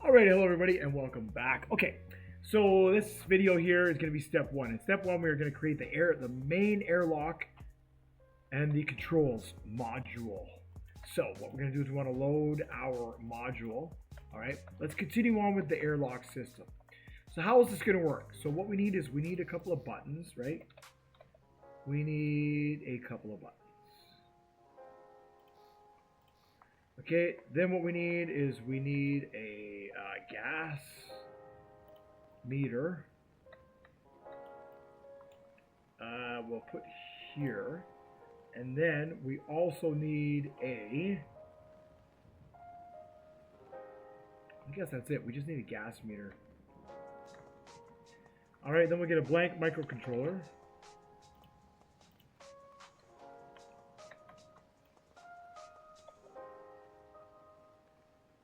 Alright, hello everybody and welcome back. Okay, so this video here is going to be step one. In step one, we are going to create the main airlock and the controls module. So what we're going to do is we want to load our module. Alright, let's continue on with the airlock system. So how is this going to work? So what we need is we need a couple of buttons, right? We need a couple of buttons. Okay, then what we need is we need a gas meter. We'll put here. And then we also need I guess that's it. We just need a gas meter. Alright, then we get a blank microcontroller.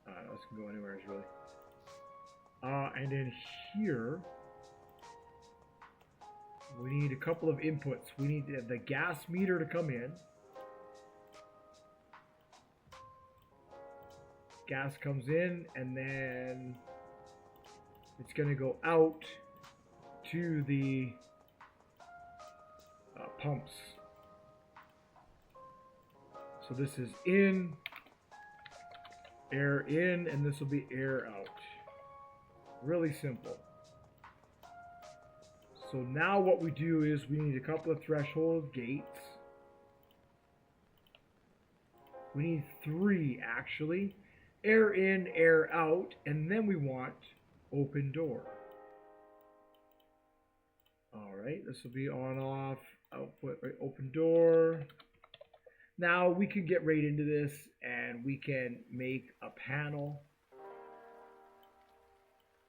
This can go anywhere, really. And in here, we need a couple of inputs. We need the gas meter to come in. Gas comes in, and then it's going to go out to the pumps. So this is in, air in, and this will be air out. Really simple. So now what we do is we need a couple of threshold gates. We need 3 actually. Air in, air out, and then we want open door. Alright, this will be on off, output, right, open door. Now we can get right into this and we can make a panel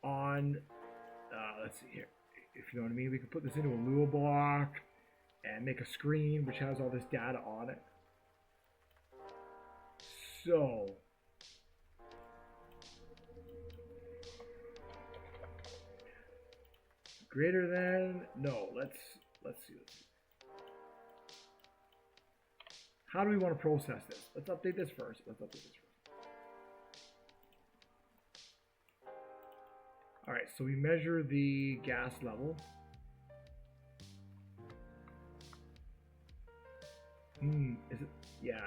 on, let's see here, if you know what I mean, we can put this into a Lua block and make a screen which has all this data on it. So, greater than, no, let's see. How do we want to process this? Let's update this first. Alright, so we measure the gas level. Is it? Yeah.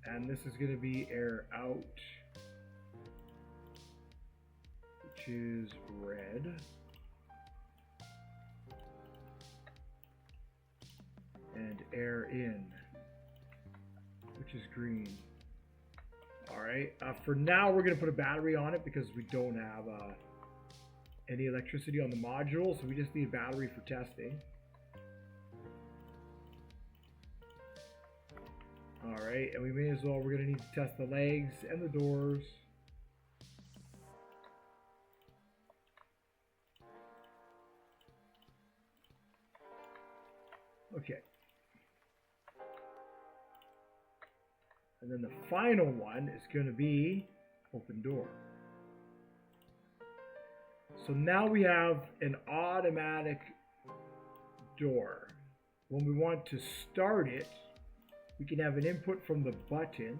And this is going to be air out, which is red. And air in, which is green. Alright, for now we're going to put a battery on it because we don't have any electricity on the module, so we just need a battery for testing. Alright, and we may as well, we're going to need to test the legs and the doors. Okay. And then the final one is going to be open door. So now we have an automatic door. When we want to start it, we can have an input from the button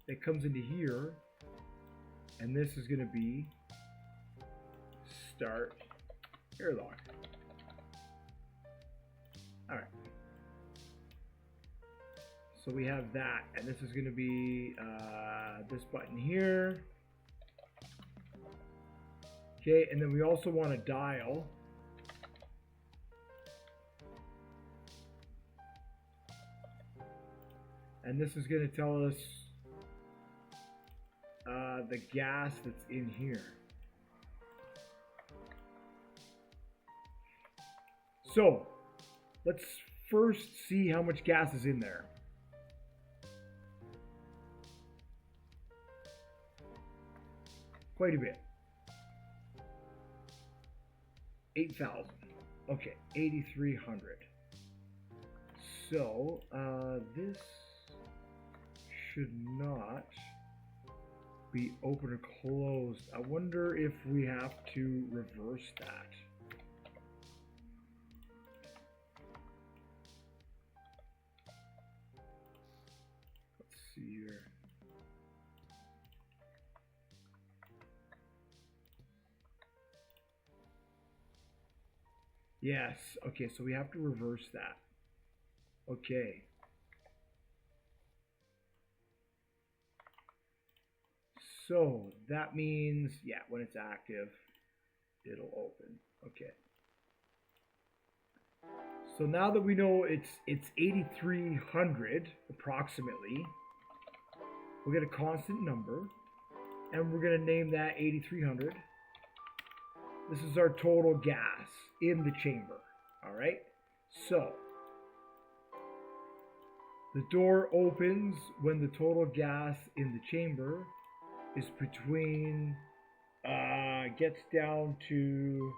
that comes into here. And this is going to be start airlock. Alright. So we have that, and this is going to be this button here. Okay, and then we also want a dial. And this is going to tell us the gas that's in here. So, let's first see how much gas is in there. Quite a bit. 8,000. Okay, 8,300. So, this should not be open or closed. I wonder if we have to reverse that. Let's see here. Yes. Okay, so we have to reverse that. Okay. So that means, yeah, when it's active, it'll open. Okay. So now that we know it's 8,300 approximately, we'll get a constant number, and we're going to name that 8,300. This is our total gas in the chamber. All right. So the door opens when the total gas in the chamber is between, gets down to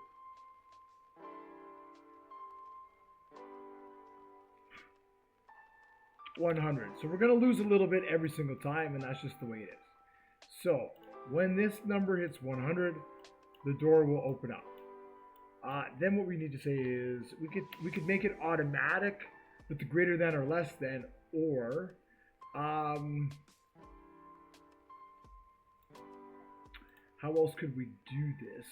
100. So we're going to lose a little bit every single time, and that's just the way it is. So when this number hits 100, the door will open up. Then what we need to say is we could make it automatic with the greater than or less than, or how else could we do this?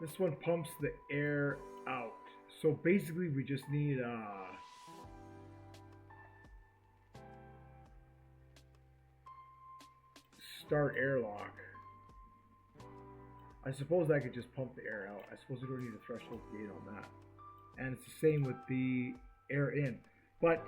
This one pumps the air out. So basically we just need start airlock. I suppose I could just pump the air out. I suppose we don't need a threshold gate on that. And it's the same with the air in. But,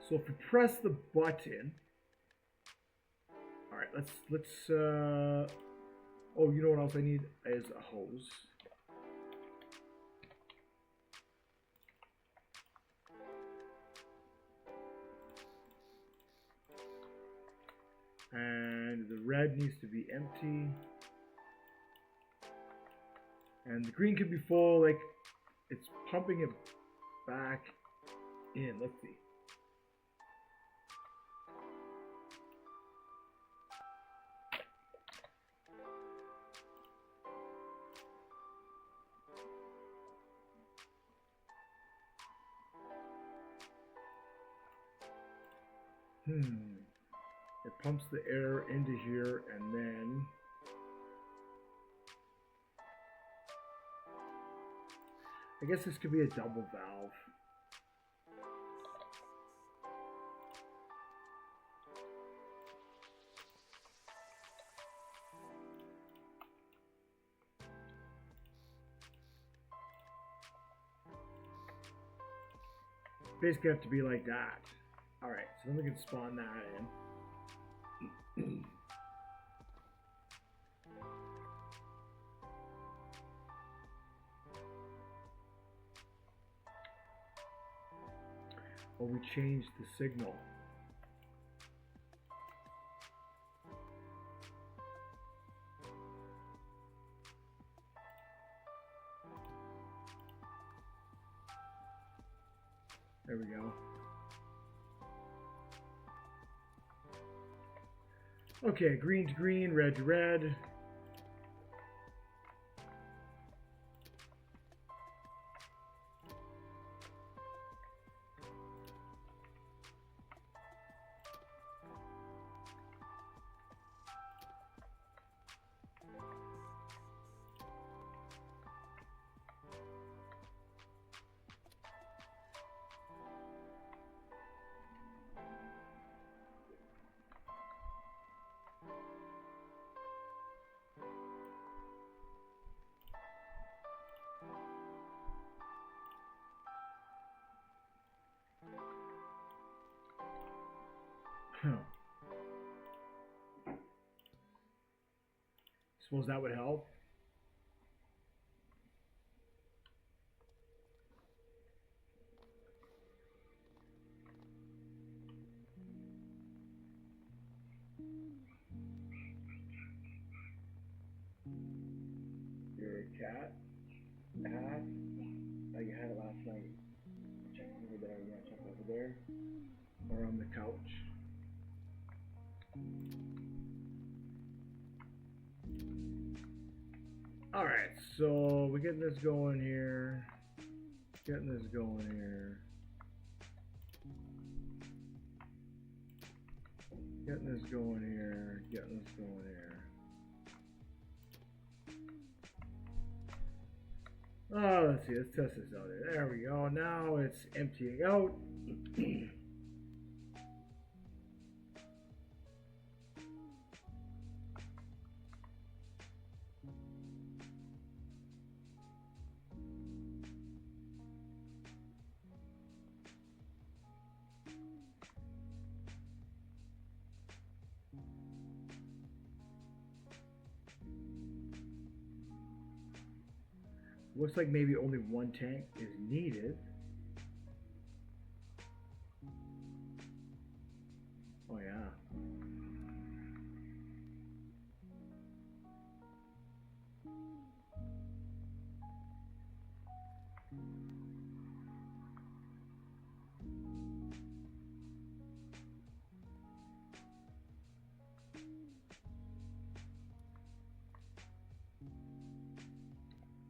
so if we press the button, all right, let's oh, you know what else I need is a hose. And the red needs to be empty. And the green can be full, like it's pumping it back in. Let's see. It pumps the air into here, and then I guess this could be a double valve. Basically have to be like that. Alright, so then we can spawn that in. Or we change the signal. There we go. Okay, green to green, red to red. Suppose that would help. You're a cat? A hat? Oh, you had it last night. Check over there. Yeah, check over there. Or on the couch. Alright, so we get this going here. Getting this going here. Getting this going here. Getting this going here. Oh, let's see. Let's test this out here. There we go. Now it's emptying out. Looks like maybe only one tank is needed. Oh yeah.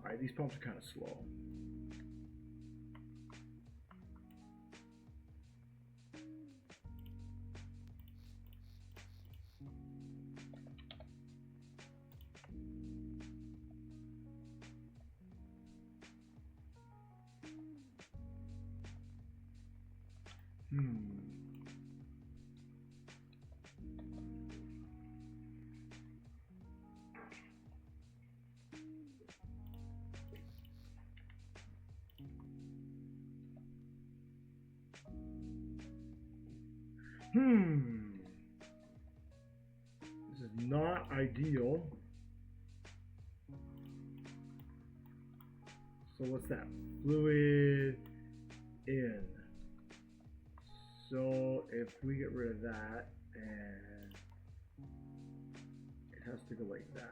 Alright, these pumps are kind of slow. This is not ideal. So what's that? Fluid in. So if we get rid of that, and it has to go like that.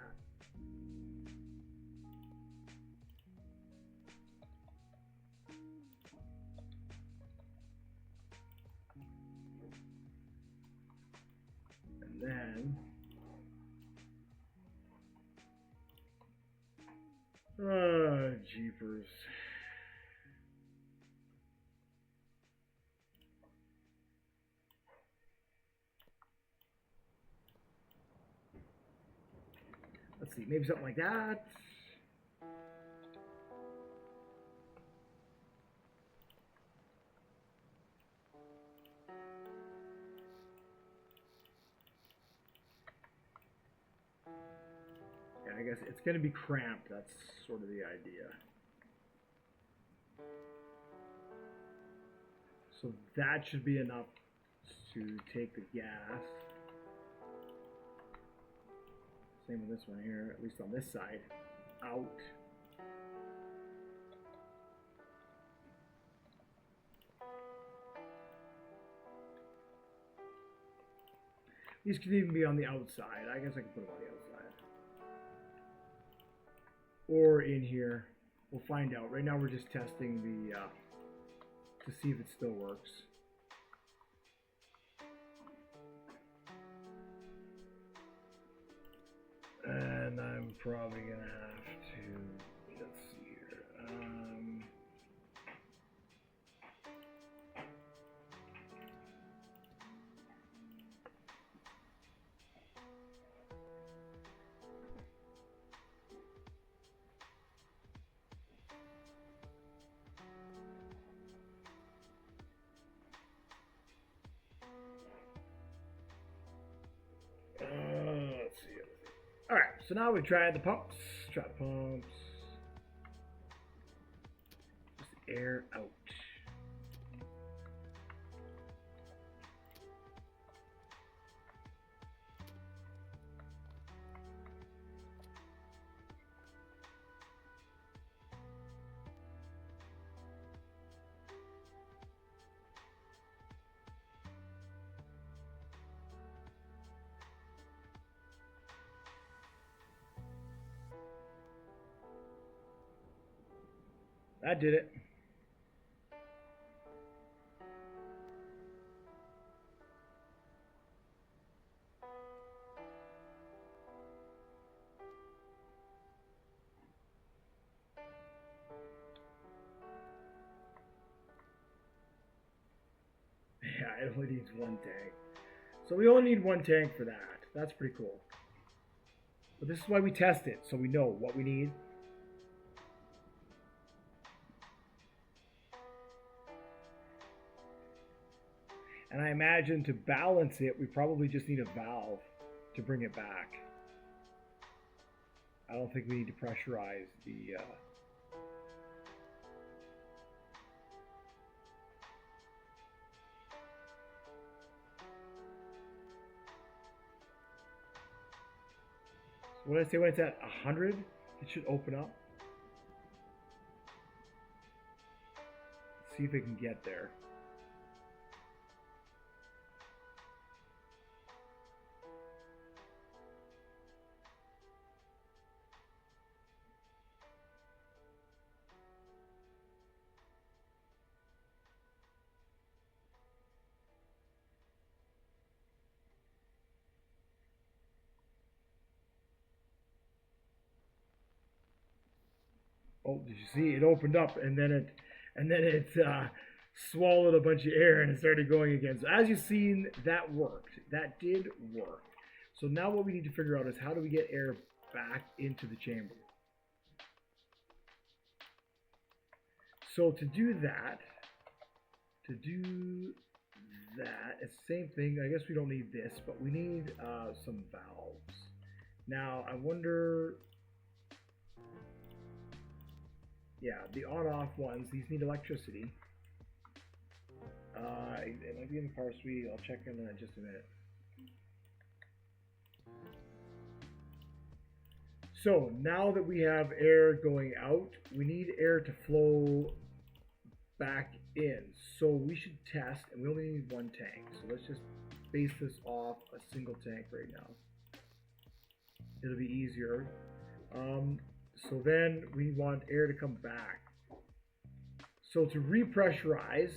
Then jeepers. Let's see, maybe something like that. I guess it's going to be cramped. That's sort of the idea. So that should be enough to take the gas. Same with this one here, at least on this side, out. These could even be on the outside. I guess I can put them on the outside. Or in here. We'll find out. Right now we're just testing the to see if it still works. And I'm probably gonna have to, let's see here. Let's see. All right, so now we've tried the pumps. Try the pumps. Just air out. That did it. it only needs one tank. So we only need one tank for that. That's pretty cool. But this is why we test it, so we know what we need. And I imagine to balance it, we probably just need a valve to bring it back. I don't think we need to pressurize the... What did I say when it's at 100? It should open up. Let's see if it can get there. Oh, did you see? It opened up and then it swallowed a bunch of air and it started going again. So as you've seen, that worked. That did work. So now what we need to figure out is how do we get air back into the chamber? So to do that, it's the same thing. I guess we don't need this, but we need some valves. Now I wonder. Yeah, the on-off ones, these need electricity. It might be in the power suite. I'll check in just a minute. So now that we have air going out, we need air to flow back in. So we should test, and we only need one tank. So let's just base this off a single tank right now. It'll be easier. So then we want air to come back. So to repressurize,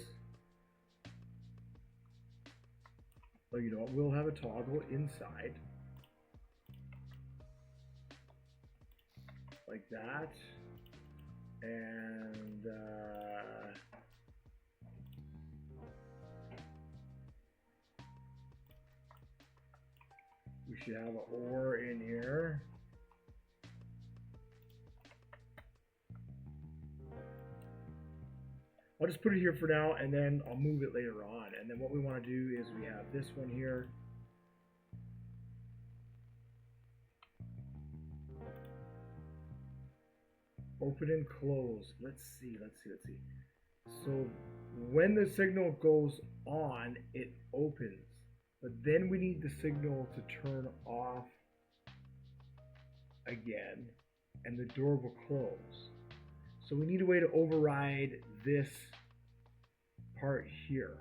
well, you know what, we'll have a toggle inside. Like that. And we should have an ore in here. I'll just put it here for now, and then I'll move it later on. And then what we want to do is we have this one here. Open and close. Let's see. So when the signal goes on, it opens. But then we need the signal to turn off again, and the door will close. So we need a way to override this part here,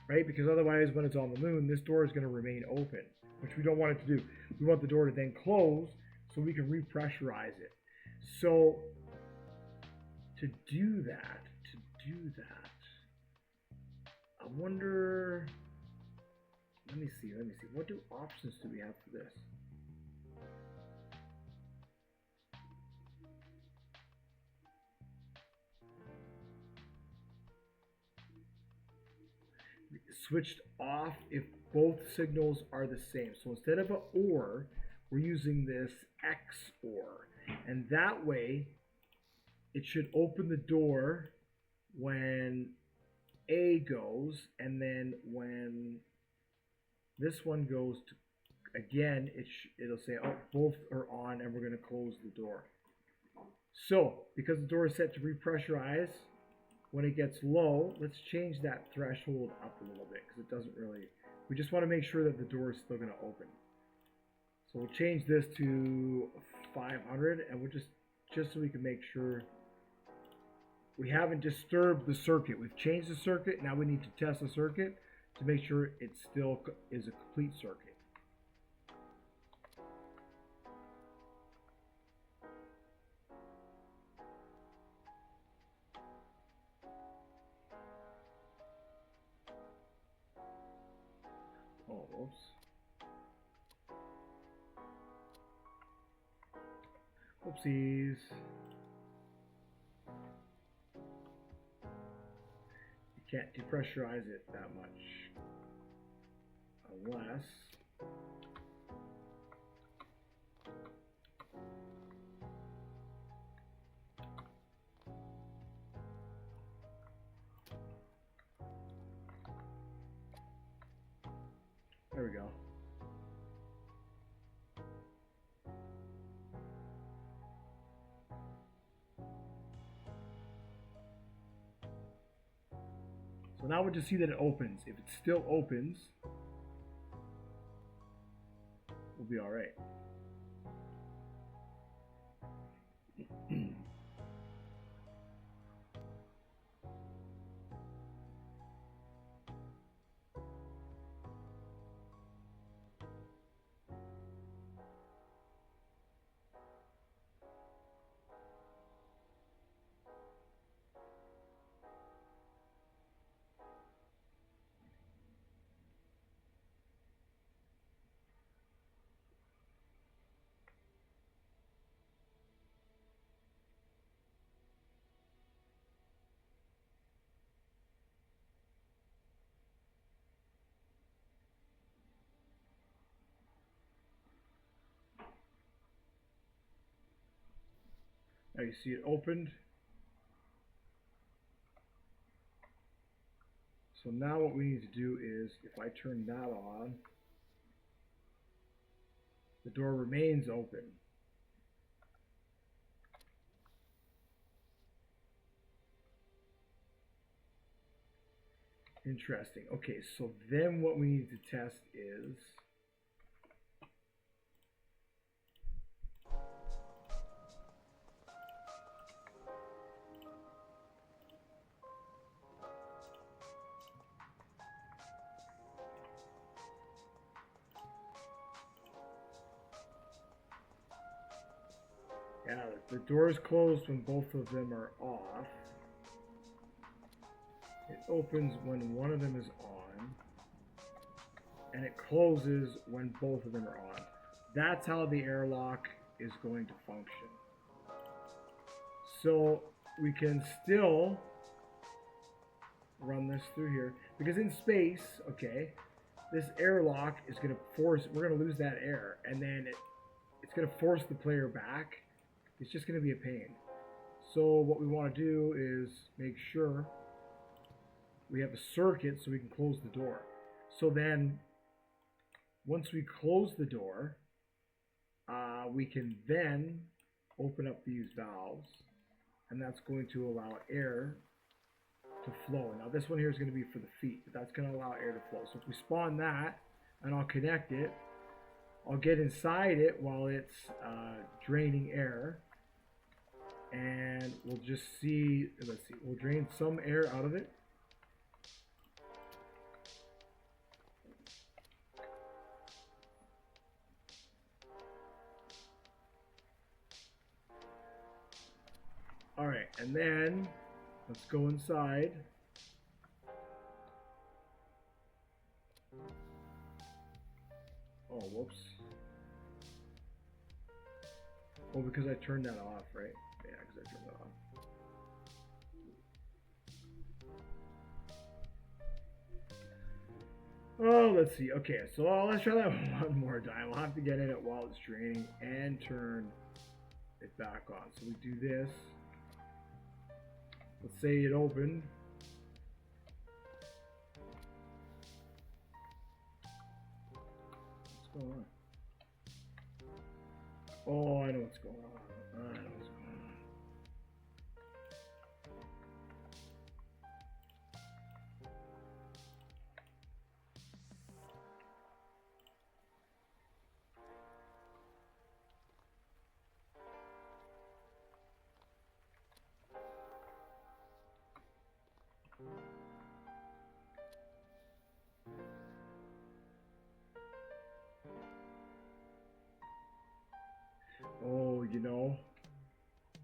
right? Because otherwise, when it's on the moon, this door is going to remain open, which we don't want it to do. We want the door to then close so we can repressurize it. So to do that, I wonder, let me see. What options do we have for this? Switched off if both signals are the same. So instead of an OR, we're using this XOR. And that way, it should open the door when A goes, and then when this one goes to, again, it'll say, oh, both are on, and we're going to close the door. So, because the door is set to repressurize, when it gets low, let's change that threshold up a little bit because it doesn't really, we just want to make sure that the door is still going to open. So we'll change this to 500, and we'll just so we can make sure we haven't disturbed the circuit. We've changed the circuit. Now we need to test the circuit to make sure it still is a complete circuit. Oh, whoops. Whoopsies. Can't depressurize it that much. Unless... There we go. So now we'll just see that it opens. If it still opens, we'll be all right. Now you see it opened. So now what we need to do is, if I turn that on, the door remains open. Interesting. Okay, so then what we need to test is the door is closed when both of them are off. It opens when one of them is on, and it closes when both of them are on. That's how the airlock is going to function. So we can still run this through here, because in space, okay, this airlock is going to force, we're going to lose that air, and then it's going to force the player back. It's just going to be a pain. So what we want to do is make sure we have a circuit so we can close the door. So then once we close the door, we can then open up these valves, and that's going to allow air to flow. Now this one here is going to be for the feet, but that's going to allow air to flow. So if we spawn that, and I'll connect it, I'll get inside it while it's draining air, and we'll just see, let's see, we'll drain some air out of it. All right, and then let's go inside. Oh, whoops. Oh, because I turned that off, right? Yeah, because I turned that off. Oh, let's see. Okay, so let's try that one more time. We'll have to get in it while it's draining and turn it back on. So we do this. Let's say it opened. What's going on? Oh, I know what's going on. I know what's going on. Oh, you know,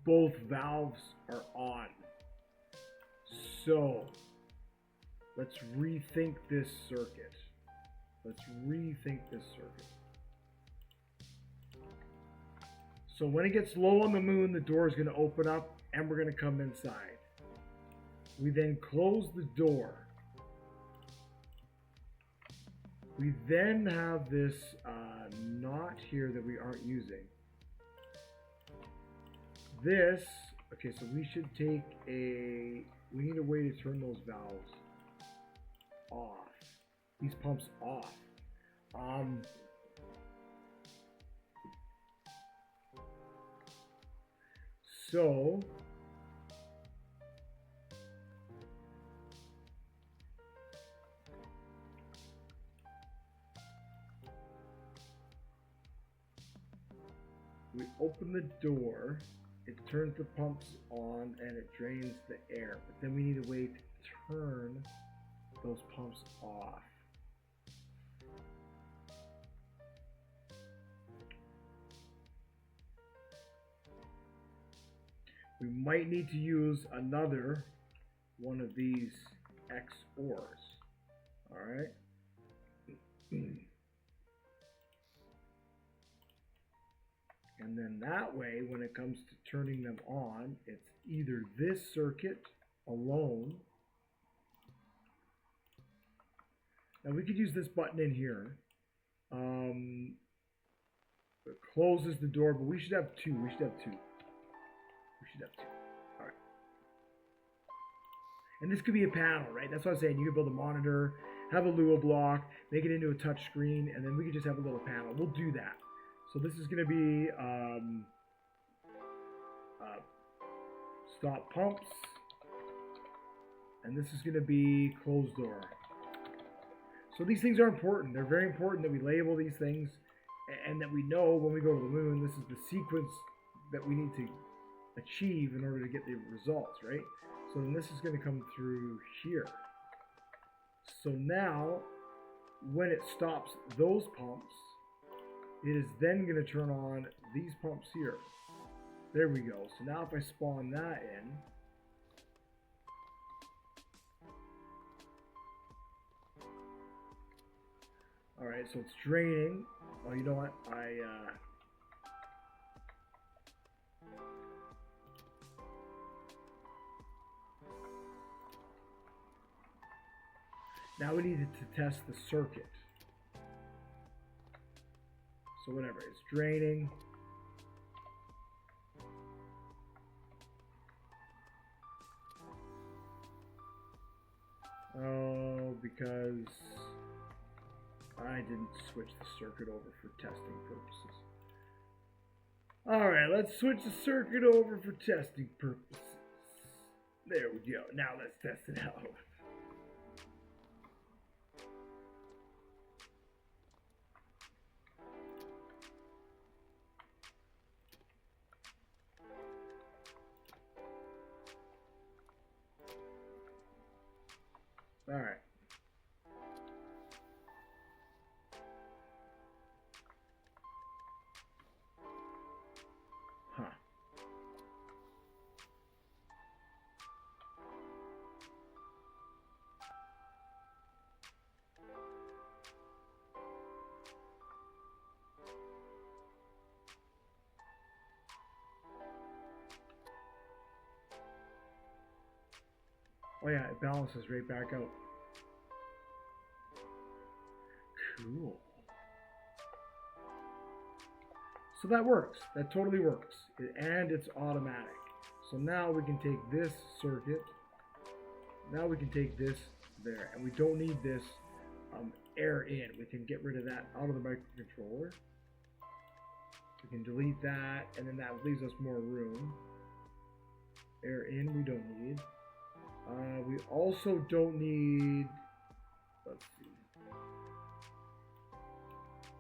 both valves are on. So let's rethink this circuit. Let's rethink this circuit. So when it gets low on the moon, the door is going to open up and we're going to come inside. We then close the door. We then have this knot here that we aren't using. This, okay, so we should take we need a way to turn those valves off. These pumps off. So we open the door, it turns the pumps on and it drains the air, but then we need a way to turn those pumps off. We might need to use another one of these XORs. Alright. And then that way, when it comes to turning them on, it's either this circuit alone. Now we could use this button in here. It closes the door, but we should have two. We should have two. All right. And this could be a panel, right? That's what I'm saying. You could build a monitor, have a Lua block, make it into a touch screen, and then we could just have a little panel. We'll do that. So this is going to be stop pumps, and this is going to be closed door. So these things are important. They're very important that we label these things and that we know when we go to the moon, this is the sequence that we need to achieve in order to get the results, right? So then this is going to come through here. So now, when it stops those pumps, it is then going to turn on these pumps here. There we go. So now if I spawn that in, all right, so it's draining. Oh, you know what? Now we needed to test the circuit. So whatever, it's draining. Oh, because I didn't switch the circuit over for testing purposes. Alright, let's switch the circuit over for testing purposes. There we go. Now let's test it out. All right. Huh. Oh yeah, it balances right back out. Cool. So that works. That totally works. And it's automatic. So now we can take this circuit. Now we can take this there. And we don't need this air in. We can get rid of that out of the microcontroller. We can delete that. And then that leaves us more room. Air in we don't need. We also don't need, let's see,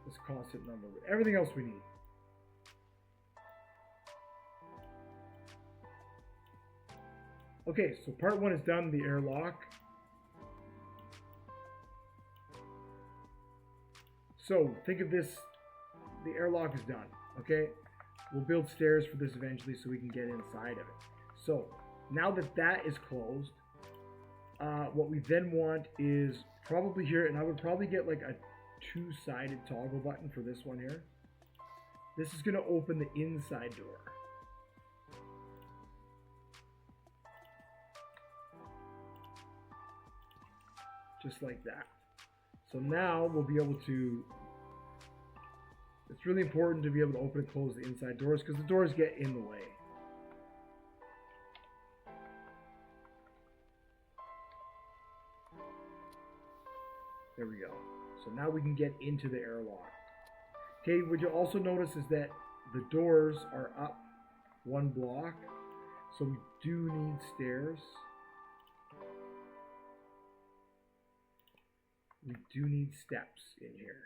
this constant number, but everything else we need. Okay, so part one is done, the airlock. So think of this, the airlock is done, okay? We'll build stairs for this eventually so we can get inside of it. So now that that is closed, what we then want is probably here, and I would probably get like a two-sided toggle button for this one here. This is going to open the inside door. just like that. So now we'll be able to, it's really important to be able to open and close the inside doors because the doors get in the way. There we go. So now we can get into the airlock. Okay, what you'll also notice is that the doors are up one block, so we do need stairs. We do need steps in here.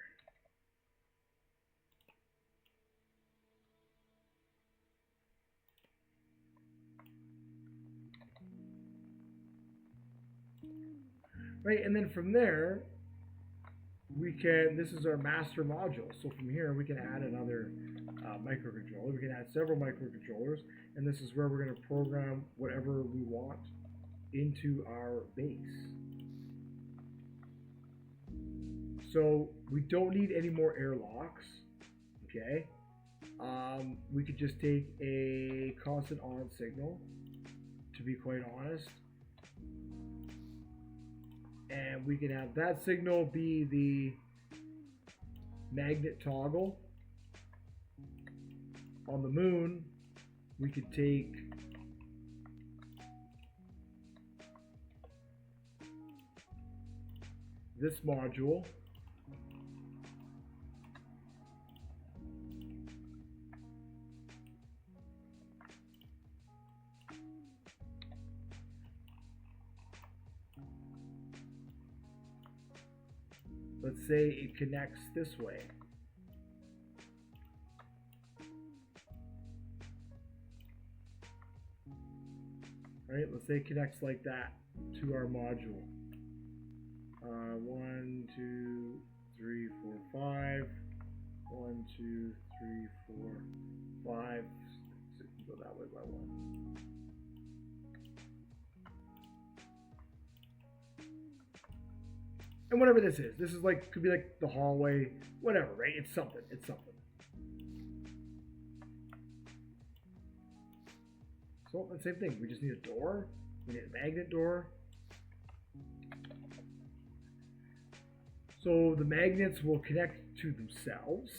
Right, and then from there, we can, this is our master module. So from here, we can add another microcontroller. We can add several microcontrollers, and this is where we're going to program whatever we want into our base. So we don't need any more airlocks, okay? We could just take a constant on signal, to be quite honest. And we can have that signal be the magnet toggle. On the moon, we could take this module, let's say it connects this way. Right, let's say it connects like that to our module. 1, 2, 3, 4, 5. 1, 2, 3, 4, 5. Go that way by 1. And whatever this is like, could be like the hallway, whatever, right? It's something, it's something. So, the same thing, we just need a door, we need a magnet door. So the magnets will connect to themselves.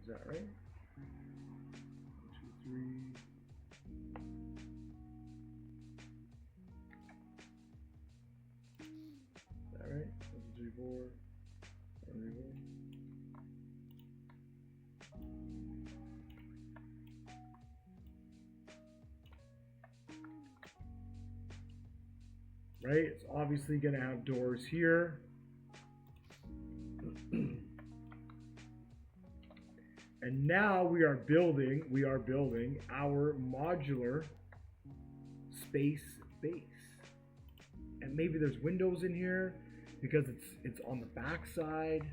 Is that right? 1, 2, 3. Is that right? 1, 2, 3, 4. 1, 2, 3, 4. Right? It's obviously going to have doors here. And now we are building our modular space base. And maybe there's windows in here because it's on the back side.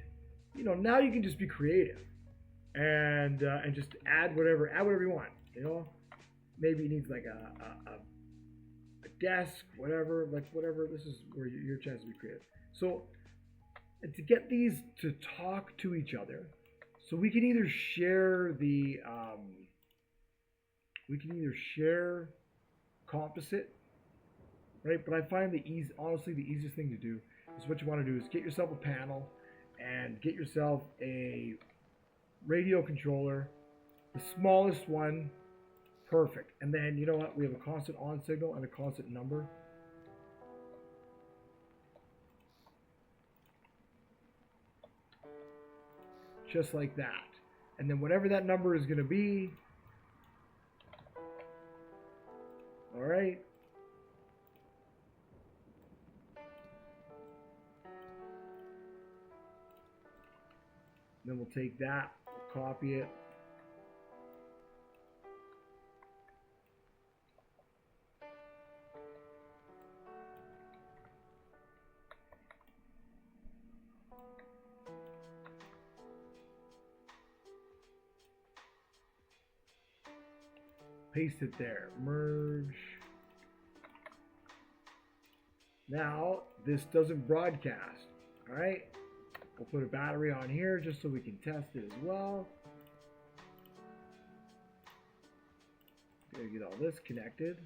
You know, now you can just be creative and just add whatever you want, you know? Maybe it needs like a desk, whatever, this is where your chance to be creative. So, and to get these to talk to each other, so we can either share the, composite, right? But I find honestly, the easiest thing to do is what you want to do is get yourself a panel and get yourself a radio controller, the smallest one. Perfect. And then, you know what? We have a constant on signal and a constant number. Just like that. And then whatever that number is going to be. All right. Then we'll take that, we'll copy it. Paste it there. Merge. Now, this doesn't broadcast. All right. We'll put a battery on here just so we can test it as well. Gotta get all this connected.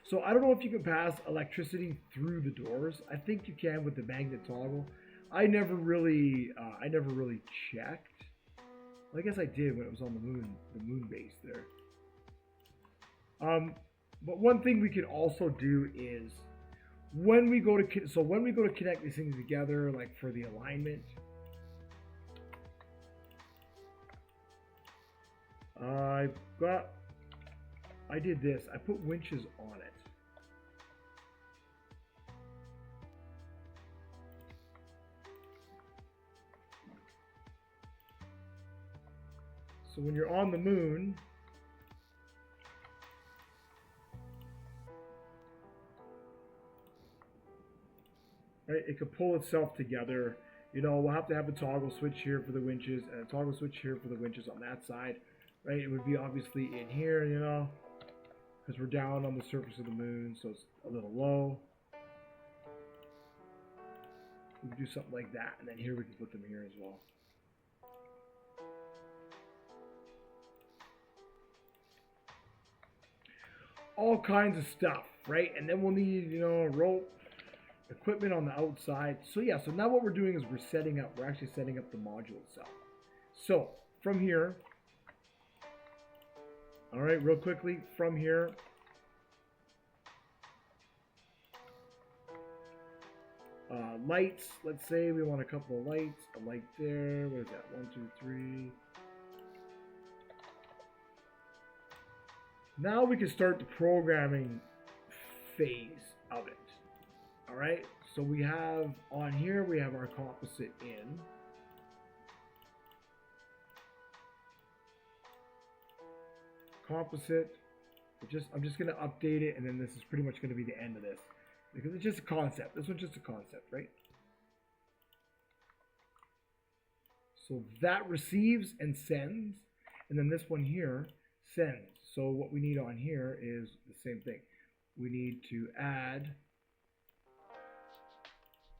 So I don't know if you can pass electricity through the doors. I think you can with the magnet toggle. I never really checked. Well, I guess I did when it was on the moon base there. But one thing we can also do is when we go to connect these things together, like for the alignment, I did this. I put winches on it. So when you're on the moon, right, it could pull itself together. You know, we'll have to have a toggle switch here for the winches and a toggle switch here for the winches on that side, right? It would be obviously in here, you know, because we're down on the surface of the moon, so it's a little low. We can do something like that, and then here we can put them here as well. All kinds of stuff, right? And then we'll need, you know, rope, equipment on the outside. So yeah, so now what we're doing is we're actually setting up the module itself. So from here, all right, real quickly, from here, lights, let's say we want a couple of lights, a light there, what is that, 1, 2, 3. Now we can start the programming phase of it. All right, so we have on here, we have our composite in. Composite, I'm just going to update it, and then this is pretty much going to be the end of this. Because it's just a concept. This one's just a concept, right? So that receives and sends, and then this one here sends. So what we need on here is the same thing. We need to add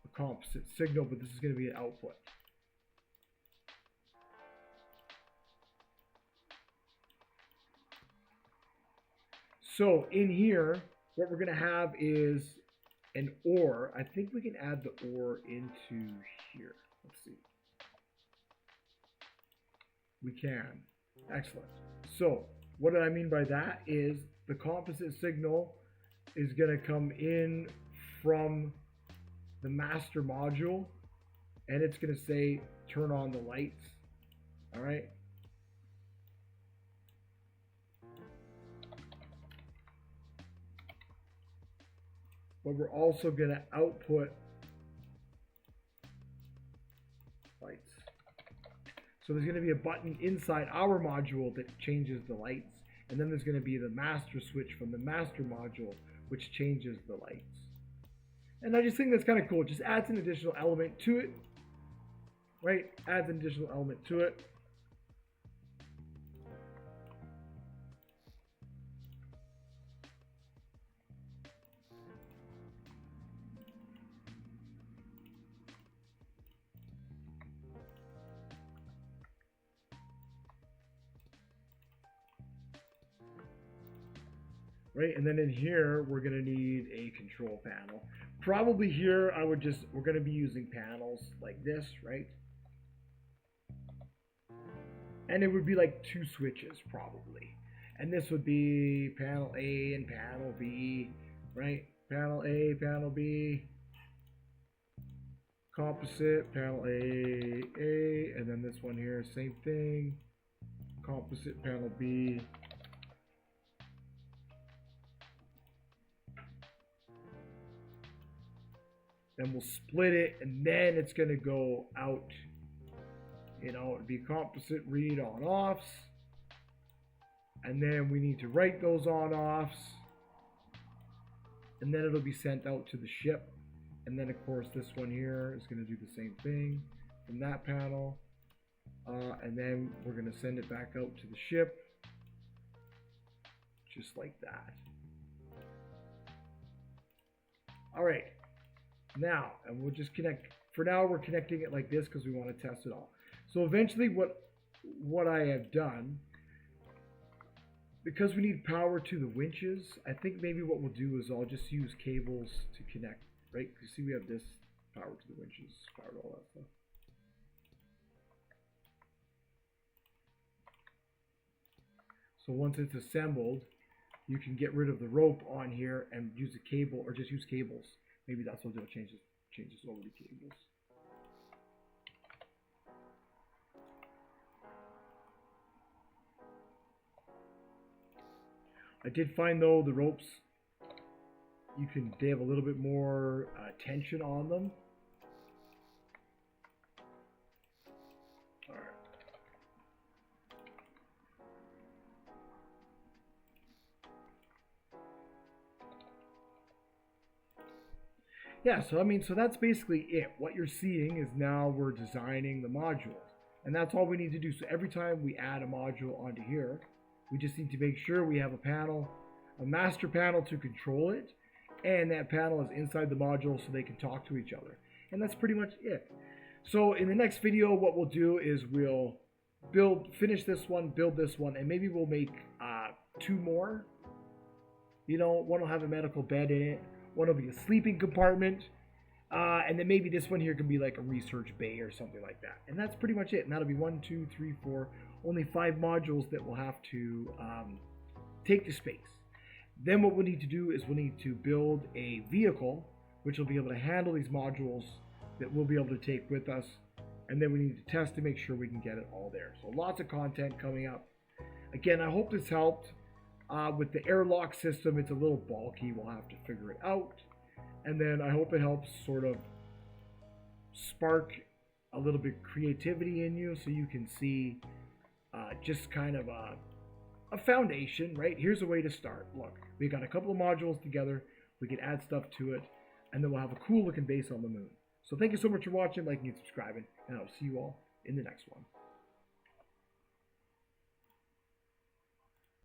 a composite signal, but this is going to be an output. So in here, what we're going to have is an OR. I think we can add the OR into here. Let's see. We can. Excellent. So what I mean by that is the composite signal is going to come in from the master module, and it's going to say turn on the lights. All right. But we're also going to output lights. So there's going to be a button inside our module that changes the lights. And then there's going to be the master switch from the master module, which changes the lights. And I just think that's kind of cool. It just adds an additional element to it. Right? Adds an additional element to it. Right, and then in here, we're going to need a control panel. Probably here, we're going to be using panels like this, right? And it would be like 2 switches, probably. And this would be panel A and panel B, right? Panel A, panel B. Composite, panel A, and then this one here, same thing. Composite, panel B. Then we'll split it, and then it's going to go out. You know, it'd be composite read on-offs. And then we need to write those on-offs. And then it'll be sent out to the ship. And then, of course, this one here is going to do the same thing from that panel. And then we're going to send it back out to the ship. Just like that. All right. Now, and we'll just connect. For now, we're connecting it like this because we want to test it all. So eventually what I have done because we need power to the winches, I think maybe what we'll do is I'll just use cables to connect, right? You see we have this power to the winches, power to all that stuff. So once it's assembled, you can get rid of the rope on here and use a cable, or just use cables. Maybe that's what they'll change this over to cables. I did find though the ropes, they have a little bit more tension on them. All right. Yeah, so I mean, so that's basically it. What you're seeing is now we're designing the modules. And that's all we need to do. So every time we add a module onto here, we just need to make sure we have a panel, a master panel to control it, and that panel is inside the module so they can talk to each other. And that's pretty much it. So in the next video, what we'll do is we'll finish this one, build this one, and maybe we'll make 2 more. You know, one will have a medical bed in it, one will be a sleeping compartment, and then maybe this one here can be like a research bay or something like that. And that's pretty much it. And that'll be 1, 2, 3, 4, only 5 modules that we'll have to take to space. Then what we need to do is we'll need to build a vehicle which will be able to handle these modules that we'll be able to take with us. And then we need to test to make sure we can get it all there. So lots of content coming up. Again, I hope this helped. With the airlock system, it's a little bulky. We'll have to figure it out. And then I hope it helps sort of spark a little bit of creativity in you so you can see just kind of a foundation, right? Here's a way to start. Look, we got a couple of modules together. We can add stuff to it, and then we'll have a cool looking base on the moon. So thank you so much for watching, liking, and subscribing, and I'll see you all in the next one.